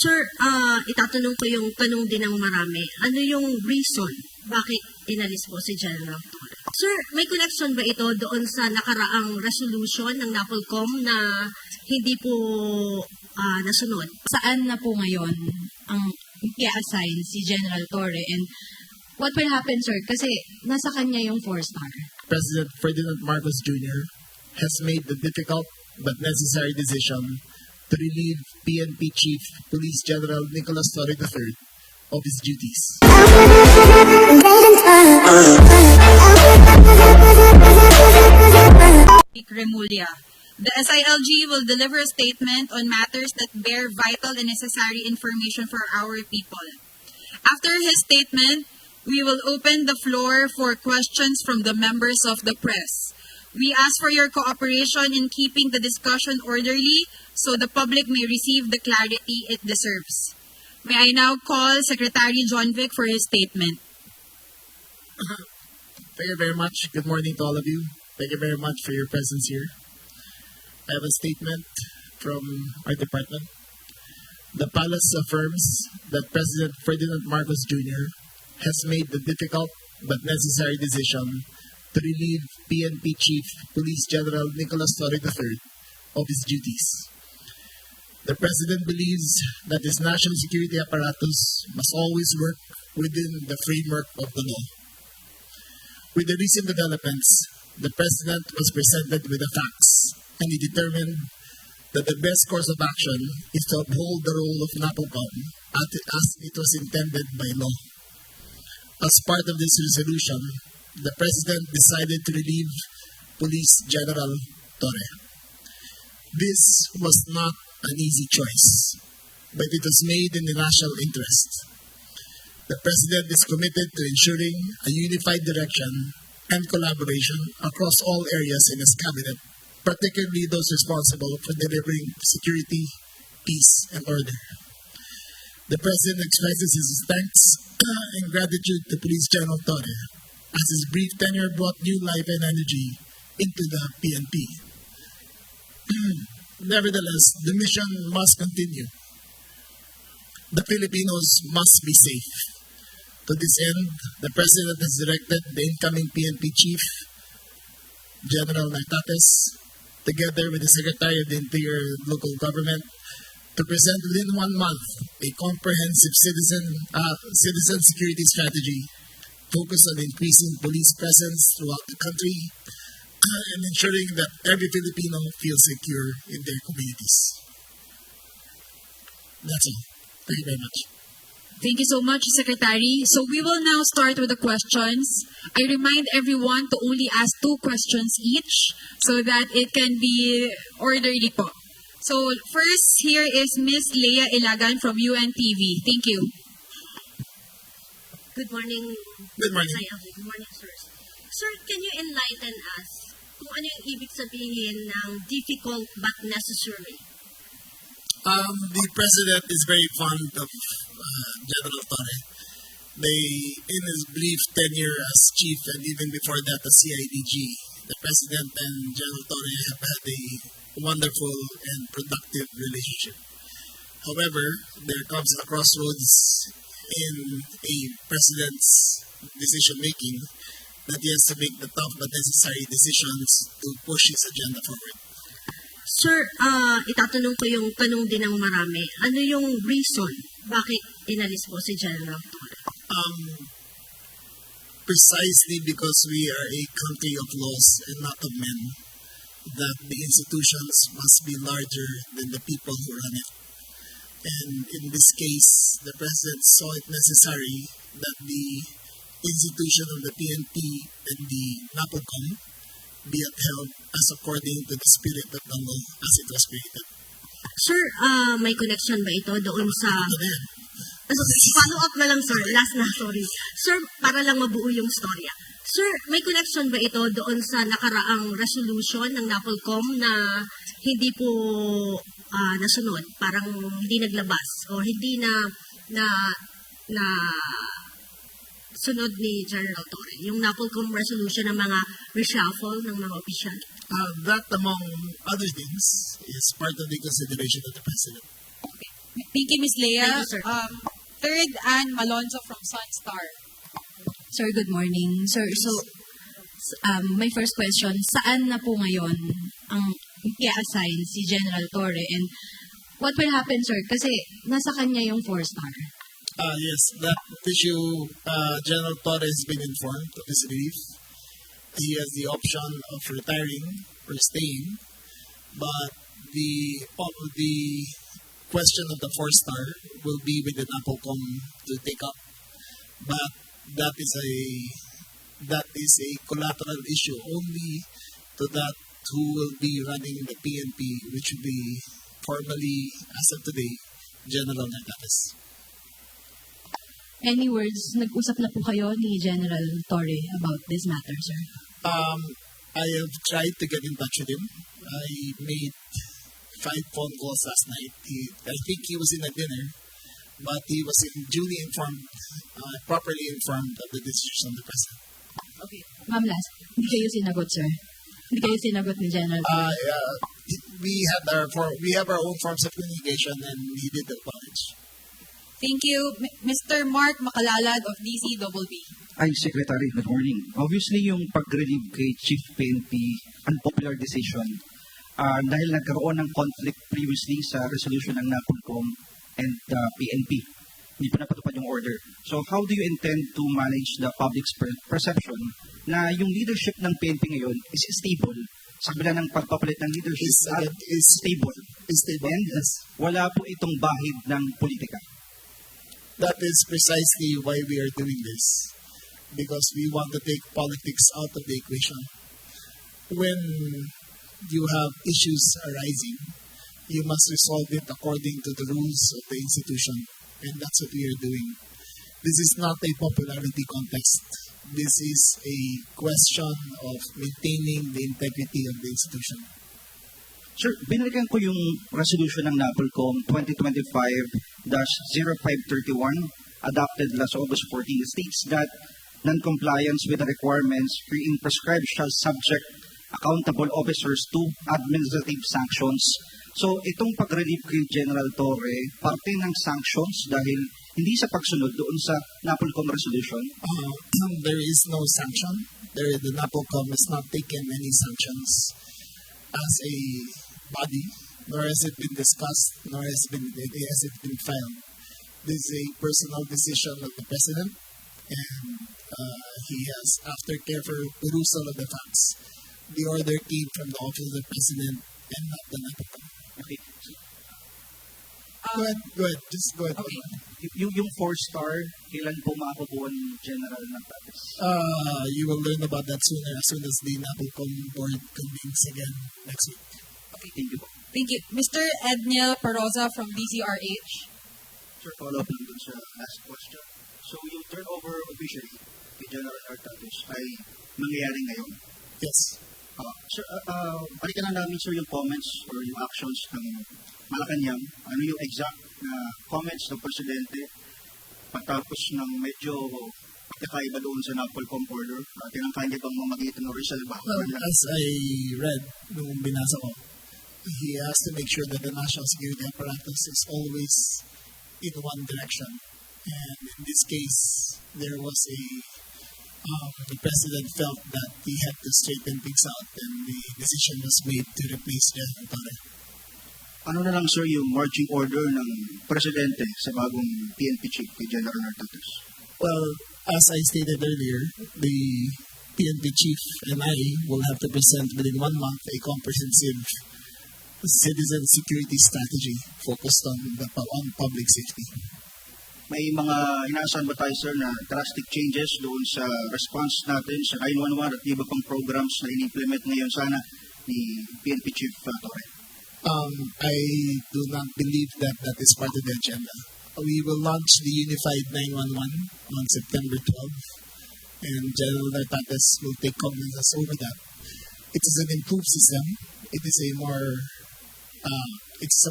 Sir, itatanong ko yung tanong din ng marami. Ano yung reason bakit inalis po si General Torre? Sir, may connection ba ito doon sa nakaraang resolution ng NAPOLCOM na hindi po nasunod? Saan na po ngayon ang i-assign si General Torre, and what will happen, sir? Kasi nasa kanya yung 4-star. President Ferdinand Marcos Jr. has made the difficult but necessary decision to relieve PNP Chief Police General Nicholas Torre III of his duties. Remulla. The SILG will deliver a statement on matters that bear vital and necessary information for our people. After his statement, we will open the floor for questions from the members of the press. We ask for your cooperation in keeping the discussion orderly so the public may receive the clarity it deserves. May I now call Secretary John Vic for his statement. Thank you very much. Good morning to all of you. Thank you very much for your presence here. I have a statement from our department. The palace affirms that President Ferdinand Marcos Jr. has made the difficult but necessary decision to relieve PNP Chief Police General Nicholas Torre III of his duties. The President believes that his national security apparatus must always work within the framework of the law. With the recent developments, the President was presented with the facts, and he determined that the best course of action is to uphold the role of NAPOLCOM as it was intended by law. As part of this resolution, the President decided to relieve Police General Torre. This was not an easy choice, but it was made in the national interest. The President is committed to ensuring a unified direction and collaboration across all areas in his cabinet, particularly those responsible for delivering security, peace, and order. The President expresses his thanks and gratitude to Police General Torre, as his brief tenure brought new life and energy into the PNP. Nevertheless, the mission must continue. The Filipinos must be safe. To this end, the President has directed the incoming PNP Chief, General Nartates, together with the Secretary of the Interior and Local Government, to present within 1 month a comprehensive citizen security strategy focused on increasing police presence throughout the country and ensuring that every Filipino feels secure in their communities. That's all. Thank you very much. Thank you so much, Secretary. So we will now start with the questions. I remind everyone to only ask 2 questions each so that it can be orderly po. So first, here is Ms. Leah Ilagan from UNTV. Thank you. Good morning. Good morning. Good morning, sir. Sir, can you enlighten us kung ano yung ibig sabihin ng difficult but necessary? The President is very fond of General Torre. In his brief tenure as Chief and even before that as CIDG, the President and General Torre have had a wonderful and productive relationship. However, there comes a crossroads in a President's decision-making that he has to make the tough but necessary decisions to push his agenda forward. Sir, itatanong ko yung tanong din ng marami. Ano yung reason bakit inalis po si General Torre? Precisely because we are a country of laws and not of men, that the institutions must be larger than the people who run it. And in this case, the President saw it necessary that the institution of the PNP and the NAPOLCOM be upheld as according to the spirit of the law as it was created. Sir, may connection ba ito doon sa... Follow up na lang, sir. Last na, sorry. Sir, para lang mabuo yung storya. Sir, may connection ba ito doon sa nakaraang resolution ng NAPOLCOM na hindi po nasunod? Parang hindi naglabas o hindi na sunod ni General Torre? Yung NAPOLCOM resolution ng mga reshuffle ng mga opisyal? That, among other things, is part of the consideration of the President. Okay. Thank you, Ms. Leah. Thank you, sir. Third, Ann Malonzo from Sunstar. Sir, good morning. Sir, so, my first question, saan na po ngayon ang i-assign si General Torre and what will happen, sir? Kasi nasa kanya yung 4-star. Yes, that issue, General Torre has been informed of his leave. He has the option of retiring or staying, but the question of the 4-star will be with the NAPOCOM to take up. But that is a collateral issue only to that who will be running the PNP, which will be formally, as of today, General Nartates. Any words, nag-usap na po kayo ni General Torre about this matter, sir? I have tried to get in touch with him. I made 5 phone calls last night. I think he was in a dinner, but he was duly informed, properly informed of the decision of the President. Okay. Ma'am, last, hindi kayo sinagot, sir? Hindi kayo sinagot ni General Torre? We have our own forms of communication, and he did acknowledge. Thank you, Mr. Mark Makalalad of DCBB. Ay, Secretary, good morning. Obviously, yung pag-relieve kay Chief PNP, unpopular decision, dahil nagkaroon ng conflict previously sa resolution ng NAPOLCOM and PNP. Hindi pa napatupad yung order. So, how do you intend to manage the public's perception na yung leadership ng PNP ngayon is stable sa kabila ng pagpapalit ng leadership is stable. And Yes. wala po itong bahid ng politika. That is precisely why we are doing this, because we want to take politics out of the equation. When you have issues arising, you must resolve it according to the rules of the institution, and that's what we are doing. This is not a popularity contest. This is a question of maintaining the integrity of the institution. Sir, binalikan ko yung resolution ng NAPOLCOM 2025-0531 adopted last August 14 states that non-compliance with the requirements wherein prescribed shall subject accountable officers to administrative sanctions. So, itong pag-relieve kay General Torre, parte ng sanctions dahil hindi sa pagsunod doon sa NAPOLCOM resolution. There is no sanction. The NAPOCOM has not taken any sanctions as a body, nor has it been discussed, nor has it been filed. This is a personal decision of the President, and he has, after careful perusal of the facts, the order came from the office of the President and not the NAPOCOM. Okay. Go ahead. Just go ahead. Okay. Yung 4-star, kailan po makakukuha ni General Nartates? You will learn about that sooner, as soon as the NAPOCOM board convenes again next week. Okay, thank you po. Thank you. Mr. Edniel Paroza from DCRH. Sir, follow up lang dun sa last question. So, yung turnover officially kay General Nartates ay mangyayari ngayon? Yes. Sir, balikan na namin, sir, yung comments or yung actions ng Malacanang. Ano yung exact na comments ng Presidente pagtapos ng medyo pagkakaiba doon sa NAPOLCOM order? Tinangkay niya bang mamagitan ng Rizal ba? As I read nung binasa ko, he has to make sure that the national security apparatus is always in one direction. And in this case, there was the President felt that he had to straighten things out, and the decision was made to replace General Torre. Ano na lang, sir, yung marching order ng Presidente sa bagong PNP Chief kay General Nartates? Well, as I stated earlier, the PNP Chief and I will have to present within 1 month a comprehensive citizen security strategy focused on public safety. May mga inaasahan ba tayo, sir, na drastic changes doon sa response natin sa 911 at iba pang programs na in-implement ngayon sana ni PNP Chief Torre? I do not believe that is part of the agenda. We will launch the Unified 911 on September 12, and General Nartates will take cognizance over that. It is an improved system. It is a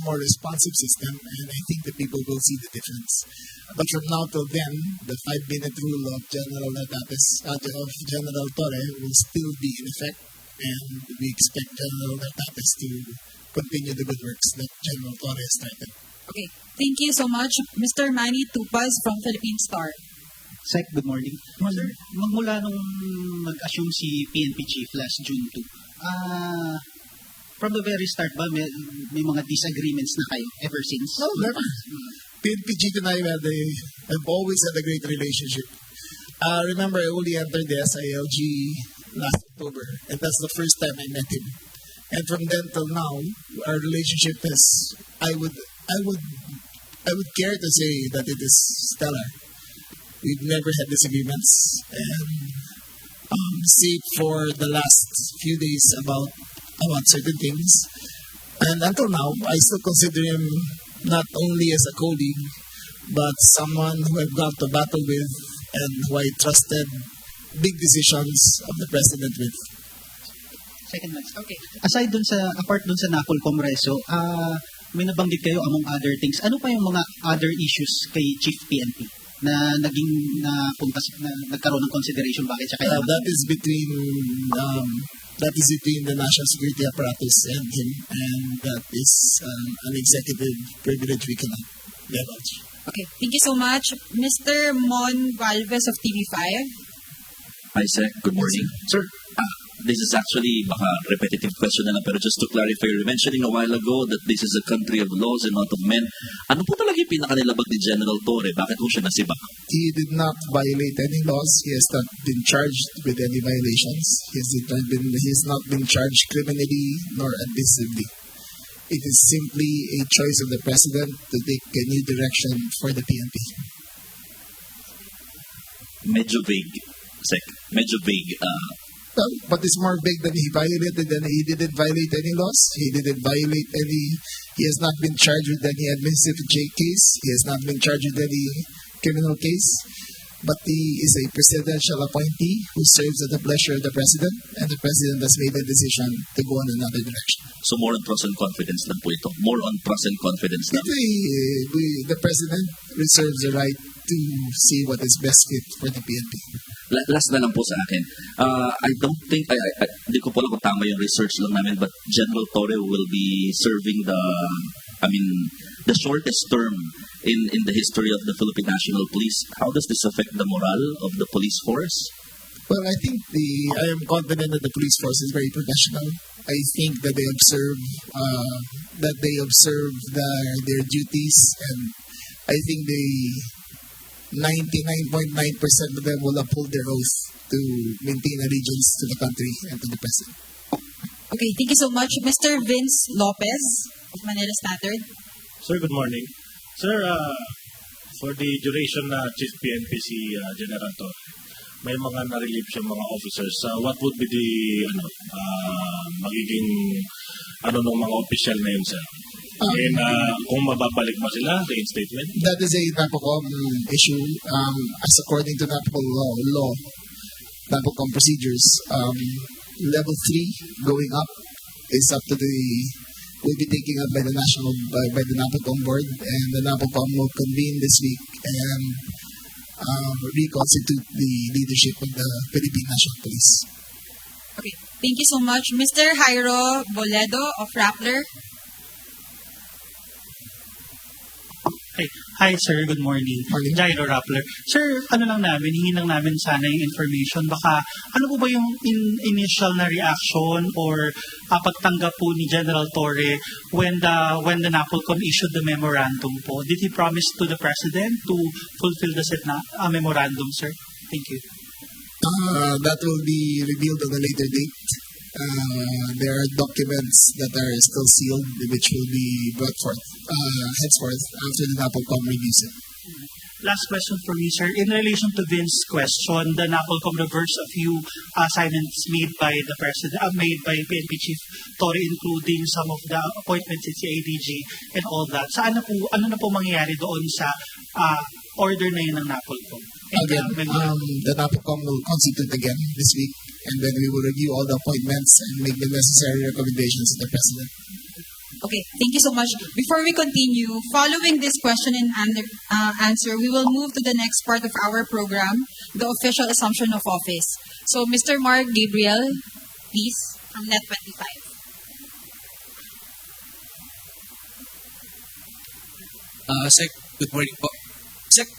more responsive system, and I think the people will see the difference. But from now till then, the 5-minute rule of General Nartates, of General Torre, will still be in effect, and we expect General Nartates to continue the good works that General Torre has started. Okay, thank you so much, Mr. Manny Tupas from Philippine Star. Sec, good morning. Sir, magmula nung nag-assume si PNP Chief last June 2, from the very start ba, may mga disagreements na kayo ever since? No, never. PNPG and I have always had a great relationship. Remember, I only entered the SILG last October, and that's the first time I met him. And from then till now, our relationship is, I would care to say that it is stellar. We've never had disagreements, and save for the last few days about certain things. And until now, I still consider him not only as a colleague, but someone who I've gone to battle with and who I trusted big decisions of the president with. Second match. Okay. Apart dun sa Napolcom Reso, may nabanggit kayo among other things. Ano pa yung mga other issues kay Chief PNP na nagkaroon ng consideration bakit siya kaya? That is between the national security apparatus and him, and that is an executive privilege we cannot divulge. Okay, thank you so much. Mr. Mon Valves of TV5. Hi, Sec. Good morning. Sir, this is actually baka repetitive question na lang, pero just to clarify, you were mentioning a while ago that this is a country of laws and not of men. Ano po talaga yung pinakanilabag ni General Torre? Bakit po siya nasibak? He did not violate any laws. He has not been charged with any violations. He has not been charged criminally nor abusively. It is simply a choice of the president to take a new direction for the PNP. Medyo vague, Sec. Medyo vague. Well, what is more vague than he violated than he didn't violate any laws? He didn't violate any. He has not been charged with any administrative case. He has not been charged with any criminal case. But he is a presidential appointee who serves at the pleasure of the president, and the president has made a decision to go in another direction. So more on trust and confidence lang po ito. More on trust and confidence lang. The president reserves the right to see what is best fit for the PNP. Last na lang po sa akin. I don't think, di ko po alam kung tama yung research lang namin, but General Torre will be serving the shortest term in the history of the Philippine National Police. How does this affect the morale of the police force? Well, I think I am confident that the police force is very professional. I think that they observe their duties, and I think 99.9% of them will uphold their oath to maintain allegiance to the country and to the president. Okay, thank you so much. Mr. Vince Lopez of Manila Standard. Sir, good morning. Sir, for the duration na Chief PNP si General Torre, may mga na-relieve siya mga officers. What would be the magiging ng mga official na yun, sir? And kung mababalik ba sila, reinstatement? That is a NAPOCOM issue. As according to NAPOCOM law, NAPOCOM procedures, level 3 going up is up to will be taken up by the NAPOCOM board, and the NAPOCOM will convene this week and reconstitute the leadership of the Philippine National Police. Okay, thank you so much. Mr. Jairo Boledo of Rappler. Hi sir, good morning. Jairo Rappler. Sir, hingin lang namin sana yung information. Baka, ano po ba yung initial na reaction or pagtanggap po ni General Torre when the NAPOLCOM issued the memorandum po? Did he promise to the President to fulfill the said memorandum, sir? Thank you. That will be revealed on a later date. There are documents that are still sealed, which will be brought forth henceforth after the NAPOLCOM reviews it. Last question for me, sir. In relation to Vince's question, the NAPOLCOM reversed a few assignments made by the President, made by PNP Chief Torre, including some of the appointments in CIDG and all that. Ano na po mangyayari doon sa order na yun ng NAPOLCOM? Again, the NAPOLCOM will constitute again this week, and then we will review all the appointments and make the necessary recommendations to the President. Okay, thank you so much. Before we continue, following this question and answer, we will move to the next part of our program, the official assumption of office. So, Mr. Mark Gabriel, please, from Net25. Sec, good morning po. Sec,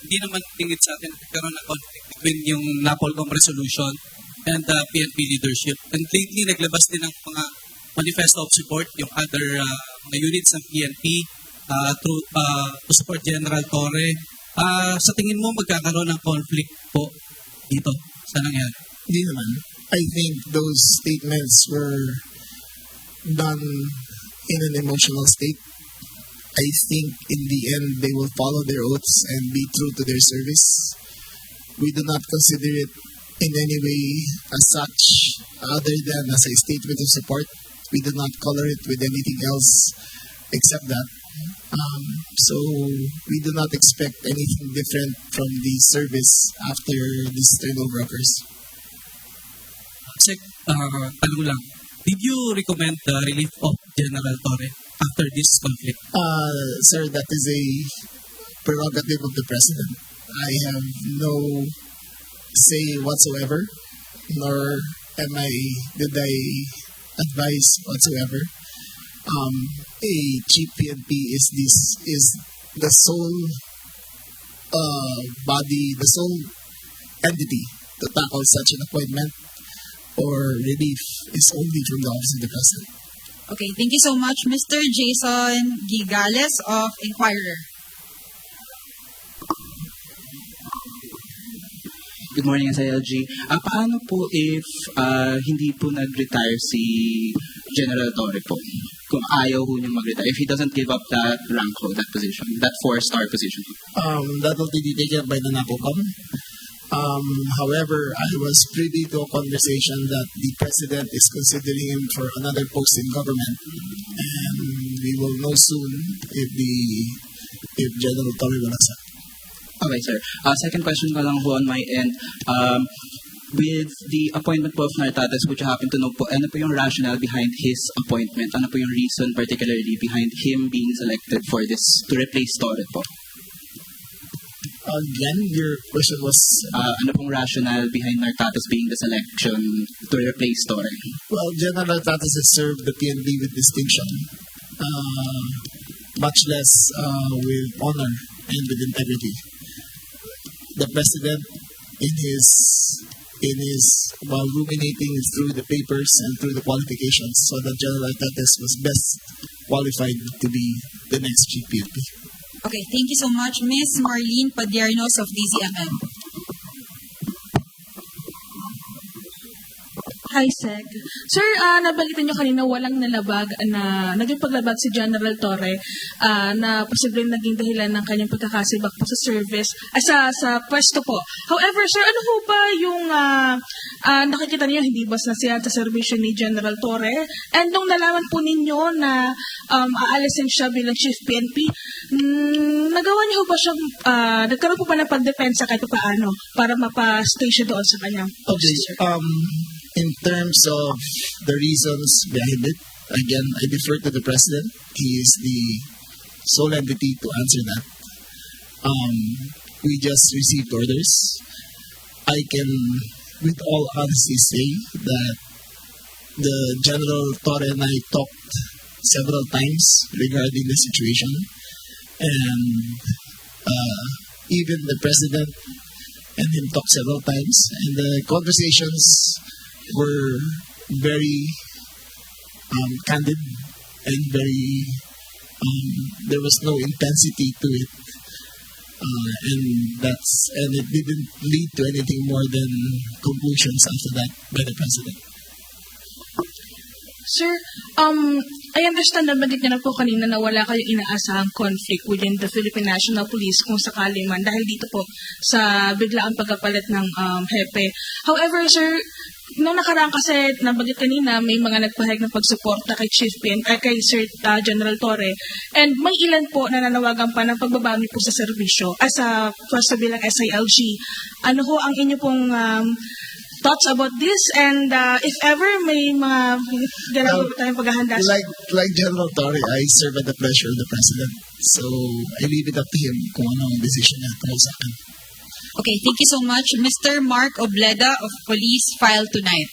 hindi naman tingit sa atin nagkaroon ng conflict between yung NAPOLCOM resolution and the PNP leadership. And lately, naglabas din ng mga manifesto of support yung other mga units ng PNP to support General Torre. Sa tingin mo, magkakaroon ng conflict po dito sa nangyari? Hindi naman. I think those statements were done in an emotional state. I think in the end they will follow their oaths and be true to their service. We do not consider it in any way as such other than as a statement of support. We do not color it with anything else except that. So we do not expect anything different from the service after this turnover occurs. Sec, tanong lang. Did you recommend the relief of General Torre after this conflict? Sir, that is a prerogative of the President. I have no say whatsoever, nor did I advise whatsoever. A chief PNP is the sole body, the sole entity to tackle such an appointment or relief is only from the office of the President. Okay, thank you so much, Mr. Jason Gigales of Inquirer. Good morning, SILG. Paano po if hindi po nag-retire si General Torre po? Kung ayaw po niyang mag-retire, if he doesn't give up that rank po, that position, that 4-star position? That will be taken up by the NAPOCOM. However, I was privy to a conversation that the President is considering him for another post in government. And we will know soon if General Torre will accept. Okay, sir. Second question ko lang po on my end. With the appointment po of Nartates, would you happen to know po, ano po yung rationale behind his appointment? Ano po yung reason particularly behind him being selected for this, to replace Torre po? Again, your question was... ano pong rationale behind Nartates being the selection to replace Torre? Well, General Nartates has served the PNP with distinction, much less with honor and with integrity. The President, while ruminating through the papers and through the qualifications, so that General Nartates was best qualified to be the next chief PNP. Okay, thank you so much, Ms. Marlene Padiernos of DZMM. Hi, Sec. Sir, nabalitan niyo kanina walang nalabag na naging paglabag si General Torre na posibleng naging dahilan ng kanyang pagkakasibak po sa service, sa pwesto po. However, sir, ano ho ba yung nakikita niyo hindi ba nasiyahan sa serbisyo ni General Torre? And nung nalaman po ninyo na aalisin siya bilang Chief PNP, nagawa niyo ba siyang, nagkaroon po ba ng pagdepensa kahit paano para mapa-stay siya doon sa kanyang post? Okay, in terms of the reasons behind it, again, I defer to the President. He is the sole entity to answer that. We just received orders. I can, with all honesty, say that the General Torre and I talked several times regarding the situation, and even the President and him talked several times, and the conversations were very candid and very there was no intensity to it, and it didn't lead to anything more than conclusions after that by the President. Sir, I understand na bagit niyo na po kanina na wala kayong inaasahang conflict within the Philippine National Police kung sakali man dahil dito po sa biglaang pagkapalit ng hepe. However, sir, nung nakaraan kasi nabagit kanina may mga nagpahayag ng pagsuporta kay kay Sir General Torre, and may ilan po na nanawagan pa ng pagbabami po sa serbisyo sa pwesto bilang SILG. Ano ho ang inyo pong thoughts about this, and if ever may mga ganun po tayong paghahanda? Like General Torre, I serve at the pleasure of the President. So I leave it up to him kung ano ang decision niya tungkol sa akin. Okay, thank you so much. Mr. Mark Obleda of Police File Tonight.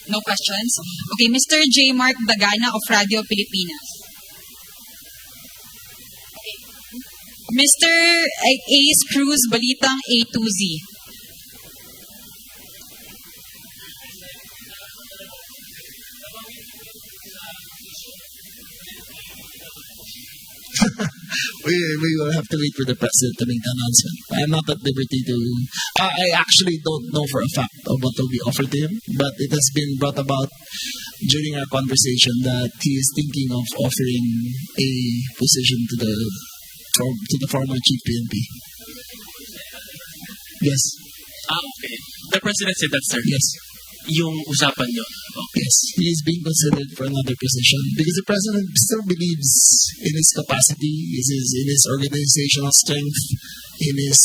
No questions? Okay, Mr. J. Mark Dagana of Radio Pilipinas. Mr. Ace Cruz, Balitang A2Z. We will have to wait for the president to make the announcement. I am not at liberty to. I actually don't know for a fact of what will be offered to him, but it has been brought about during our conversation that he is thinking of offering a position to the former chief PNP. Yes. Okay. The president said that, sir. Yes. Yung usapan nyo. Yes, he is being considered for another position because the president still believes in his capacity, in his organizational strength, in his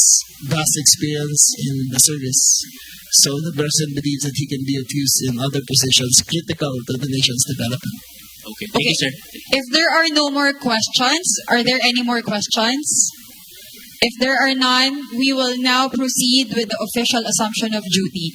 vast experience in the service. So the president believes that he can be of use in other positions critical to the nation's development. Okay. Thank you, sir. If there are no more questions, are there any more questions? If there are none, we will now proceed with the official assumption of duty.